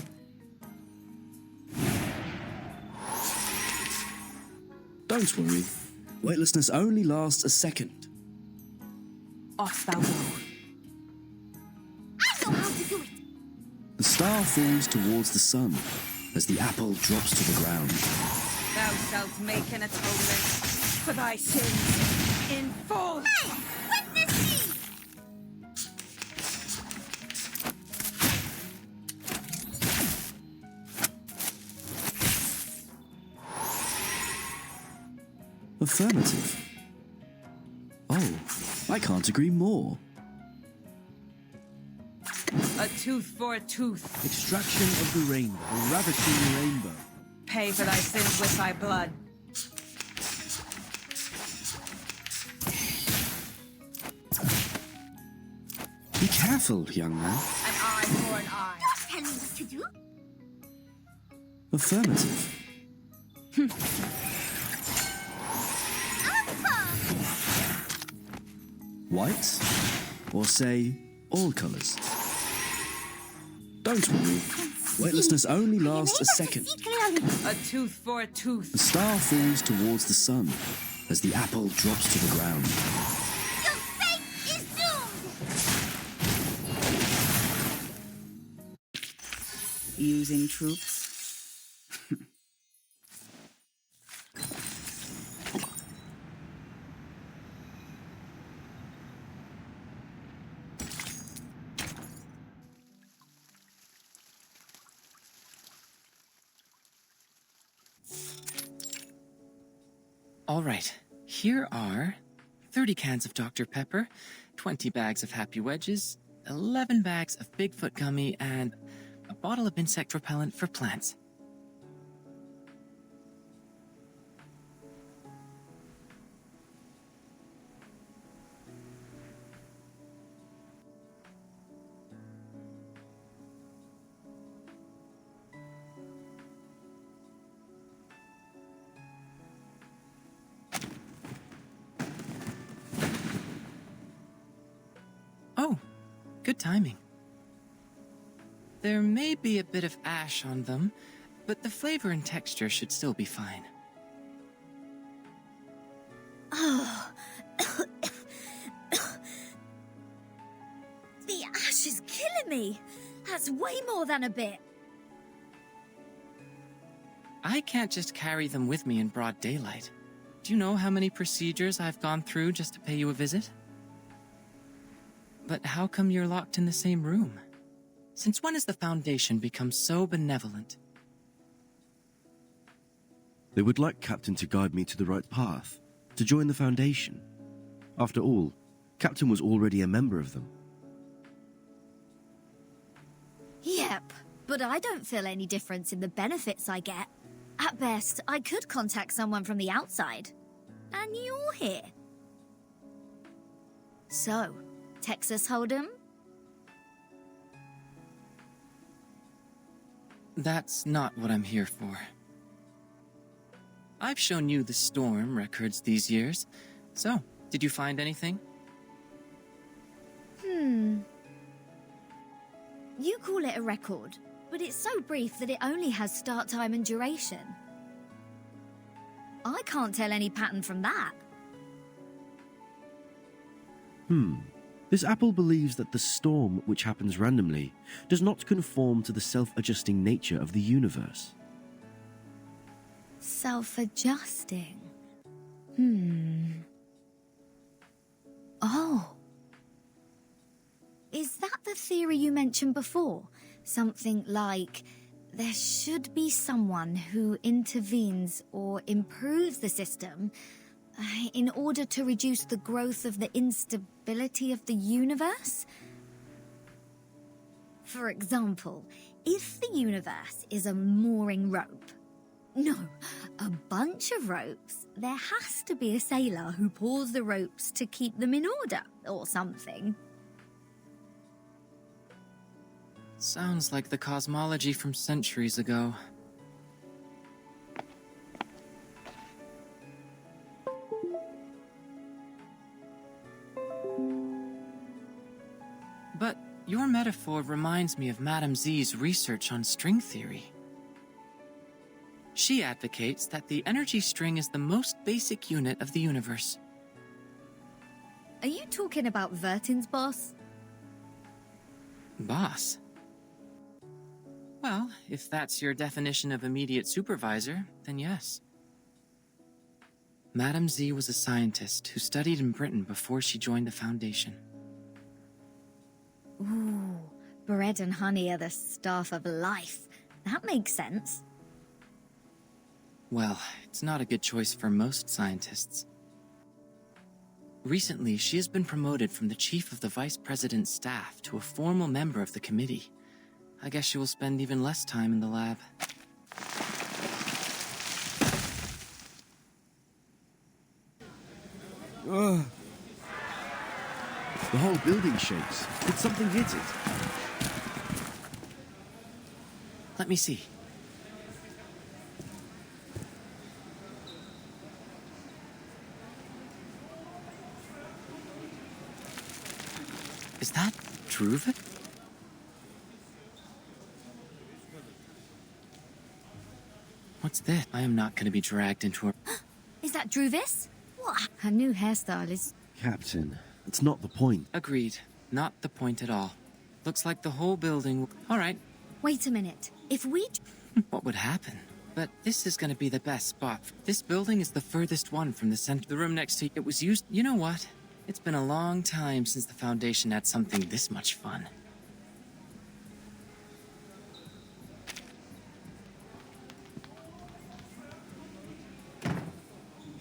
Don't worry. Weightlessness only lasts a second. off thou go. I know how to do it! The star falls towards the sun as the apple drops to the ground. Thou shalt make an atonement for thy sins in full. Hey! Witness me! Affirmative. Oh, I can't agree more. A tooth for a tooth. Extraction of the rainbow, a ravishing rainbow. Pay for thy sins with thy blood. Be careful, young man. An eye for an eye. Don't tell me what to do! Affirmative. White? Or say, all colours? Don't worry. Weightlessness only lasts a second. A tooth for a tooth. The star falls towards the sun as the apple drops to the ground. Your fate is doomed! Using troops? All right, here are 30 cans of Dr. Pepper, 20 bags of Happy Wedges, 11 bags of Bigfoot gummy, and a bottle of insect repellent for plants. Oh, good timing. There may be a bit of ash on them, but the flavor and texture should still be fine. Oh. The ash is killing me. That's way more than a bit. I can't just carry them with me in broad daylight. Do you know how many procedures I've gone through just to pay you a visit? But how come you're locked in the same room? Since when has the Foundation become so benevolent? They would like Captain to guide me to the right path, to join the Foundation. After all, Captain was already a member of them. Yep, but I don't feel any difference in the benefits I get. At best, I could contact someone from the outside. And you're here. So, Texas Hold'em? That's not what I'm here for. I've shown you the storm records these years. So, did you find anything? You call it a record, but it's so brief that it only has start time and duration. I can't tell any pattern from that. This apple believes that the storm, which happens randomly, does not conform to the self-adjusting nature of the universe. Self-adjusting. Oh. Is that the theory you mentioned before? Something like, there should be someone who intervenes or improves the system in order to reduce the growth of the instability of the universe? For example, if the universe is a mooring rope, no, a bunch of ropes, there has to be a sailor who pulls the ropes to keep them in order, or something. Sounds like the cosmology from centuries ago. But your metaphor reminds me of Madame Z's research on string theory. She advocates that the energy string is the most basic unit of the universe. Are you talking about Vertin's boss? Boss? Well, if that's your definition of immediate supervisor, then yes. Madame Z was a scientist who studied in Britain before she joined the Foundation. Ooh, bread and honey are the staff of life. That makes sense. Well, it's not a good choice for most scientists. Recently, she has been promoted from the chief of the vice president's staff to a formal member of the committee. I guess she will spend even less time in the lab. Ugh. The whole building shakes. Did something hit it? Let me see. Is that Druvid? What's this? I am not going to be dragged into a... Is that Druvis? What? Her new hairstyle is... Captain, it's not the point. Agreed. Not the point at all. Looks like the whole building... All right. Wait a minute. If we... What would happen? But this is going to be the best spot. This building is the furthest one from the center. The room next to it was used... You know what? It's been a long time since the Foundation had something this much fun.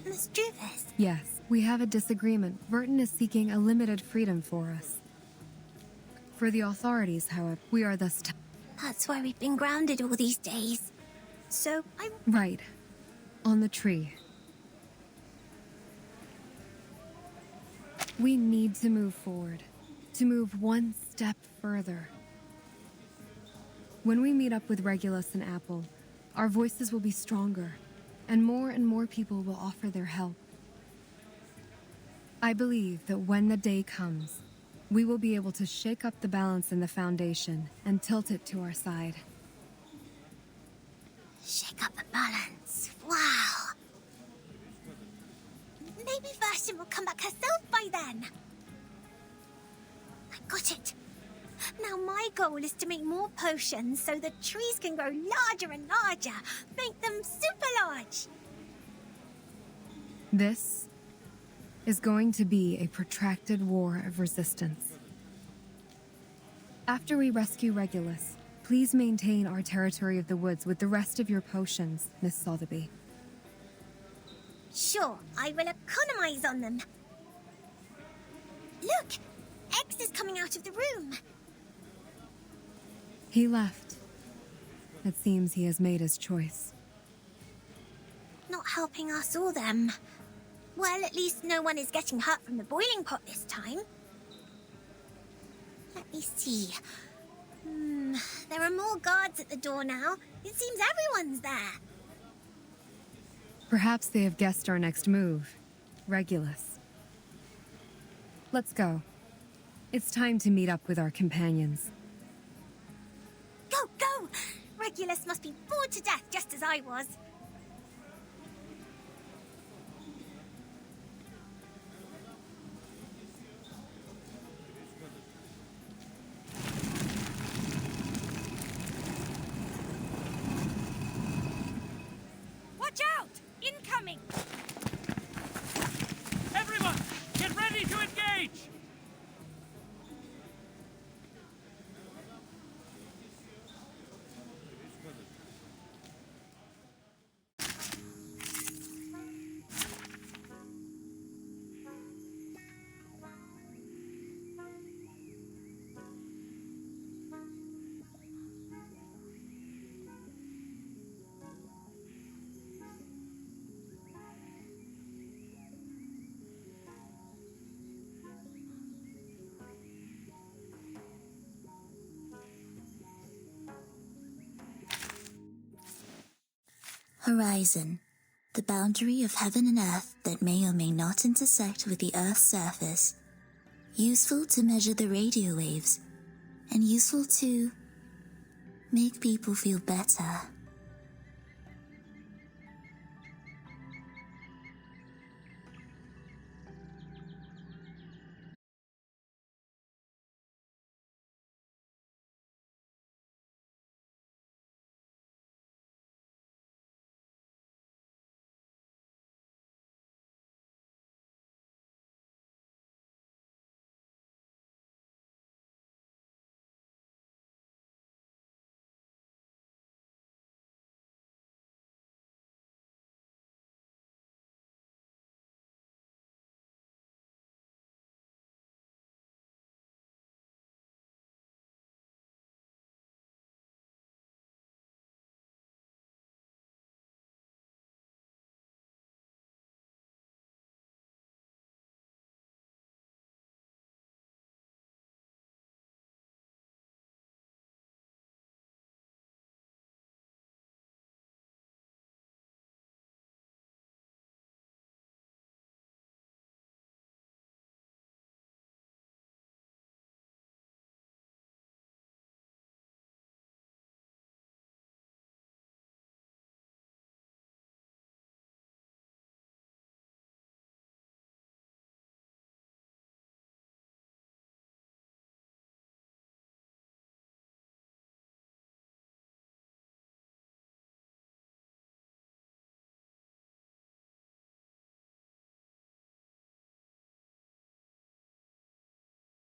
Miss Druvis? Yes, we have a disagreement. Vertin is seeking a limited freedom for us. For the authorities, however, we are thus... That's why we've been grounded all these days. So, Right. On the tree. We need to move forward. To move one step further. When we meet up with Regulus and Apple, our voices will be stronger, and more people will offer their help. I believe that when the day comes, we will be able to shake up the balance in the Foundation and tilt it to our side. Shake up the balance. Wow. Maybe Vertin will come back herself by then. I got it. Now my goal is to make more potions so the trees can grow larger and larger. Make them super large. This is going to be a protracted war of resistance. After we rescue Regulus, please maintain our territory of the woods with the rest of your potions, Miss Sotheby. Sure, I will economize on them. Look! X is coming out of the room. He left. It seems he has made his choice. Not helping us or them. Well, at least no one is getting hurt from the boiling pot this time. Let me see. There are more guards at the door now. It seems everyone's there. Perhaps they have guessed our next move. Regulus. Let's go. It's time to meet up with our companions. Go, go! Regulus must be bored to death just as I was. Watch out! Incoming! Everyone, get ready to engage! Horizon, the boundary of heaven and earth that may or may not intersect with the Earth's surface. Useful to measure the radio waves, and useful to make people feel better.